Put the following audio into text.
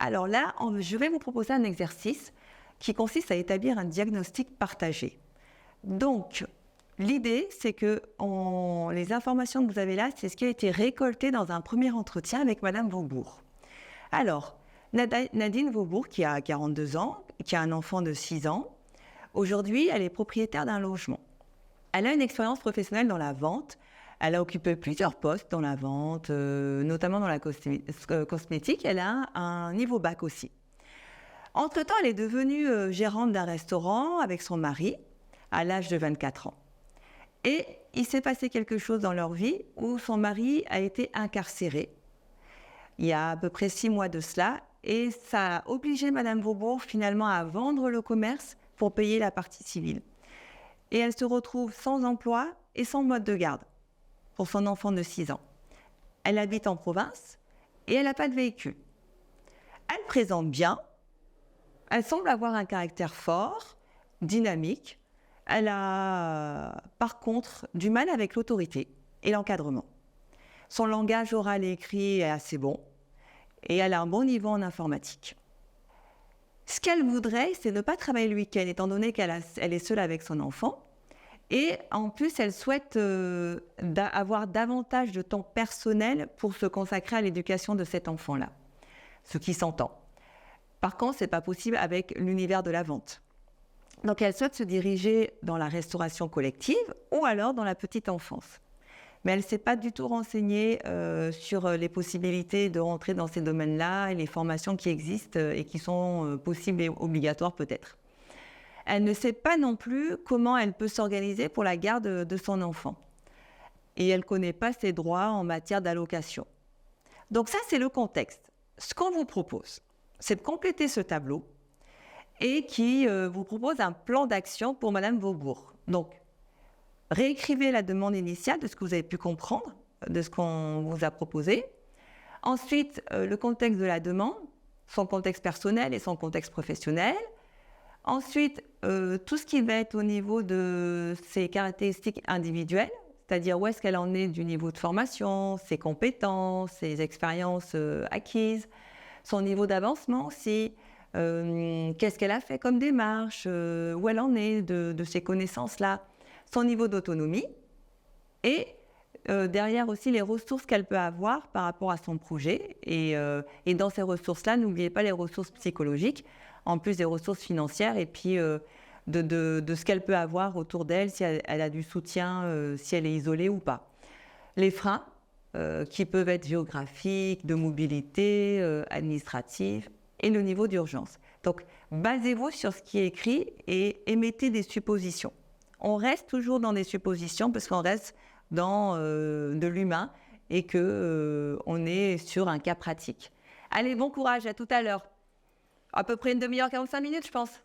Alors là, je vais vous proposer un exercice qui consiste à établir un diagnostic partagé. Donc, l'idée, c'est que les informations que vous avez là, c'est ce qui a été récolté dans un premier entretien avec Madame Vaubourg. Alors, Nadine Vaubourg, qui a 42 ans, qui a un enfant de 6 ans, aujourd'hui, elle est propriétaire d'un logement. Elle a une expérience professionnelle dans la vente. Elle a occupé plusieurs postes dans la vente, notamment dans la cosmétique. Elle a un niveau bac aussi. Entre-temps, elle est devenue gérante d'un restaurant avec son mari à l'âge de 24 ans. Et il s'est passé quelque chose dans leur vie où son mari a été incarcéré il y a à peu près 6 mois de cela. Et ça a obligé Madame Vaubourg finalement à vendre le commerce pour payer la partie civile. Et elle se retrouve sans emploi et sans mode de garde pour son enfant de 6 ans. Elle habite en province et elle n'a pas de véhicule. Elle présente bien, elle semble avoir un caractère fort, dynamique. Elle a par contre du mal avec l'autorité et l'encadrement. Son langage oral et écrit est assez bon et elle a un bon niveau en informatique. Ce qu'elle voudrait, c'est ne pas travailler le week-end, étant donné qu'elle est seule avec son enfant. Et en plus, elle souhaite avoir davantage de temps personnel pour se consacrer à l'éducation de cet enfant-là, ce qui s'entend. Par contre, ce n'est pas possible avec l'univers de la vente. Donc, elle souhaite se diriger dans la restauration collective ou alors dans la petite enfance. Mais elle ne s'est pas du tout renseignée sur les possibilités de rentrer dans ces domaines-là et les formations qui existent et qui sont possibles et obligatoires peut-être. Elle ne sait pas non plus comment elle peut s'organiser pour la garde de son enfant. Et elle ne connaît pas ses droits en matière d'allocation. Donc ça, c'est le contexte. Ce qu'on vous propose, c'est de compléter ce tableau et qui vous propose un plan d'action pour Madame Vaubourg. Donc, réécrivez la demande initiale de ce que vous avez pu comprendre, de ce qu'on vous a proposé. Ensuite, le contexte de la demande, son contexte personnel et son contexte professionnel. Ensuite, tout ce qui va être au niveau de ses caractéristiques individuelles, c'est-à-dire où est-ce qu'elle en est du niveau de formation, ses compétences, ses expériences acquises, son niveau d'avancement aussi, qu'est-ce qu'elle a fait comme démarche, où elle en est de ces connaissances-là, son niveau d'autonomie et derrière aussi les ressources qu'elle peut avoir par rapport à son projet. Et dans ces ressources-là, n'oubliez pas les ressources psychologiques, en plus des ressources financières et puis de ce qu'elle peut avoir autour d'elle, si elle a du soutien, si elle est isolée ou pas. Les freins qui peuvent être géographiques, de mobilité, administratifs et le niveau d'urgence. Donc, basez-vous sur ce qui est écrit et émettez des suppositions. On reste toujours dans des suppositions parce qu'on reste dans de l'humain et qu'on est sur un cas pratique. Allez, bon courage, à tout à l'heure. À peu près une demi-heure, 45 minutes, je pense.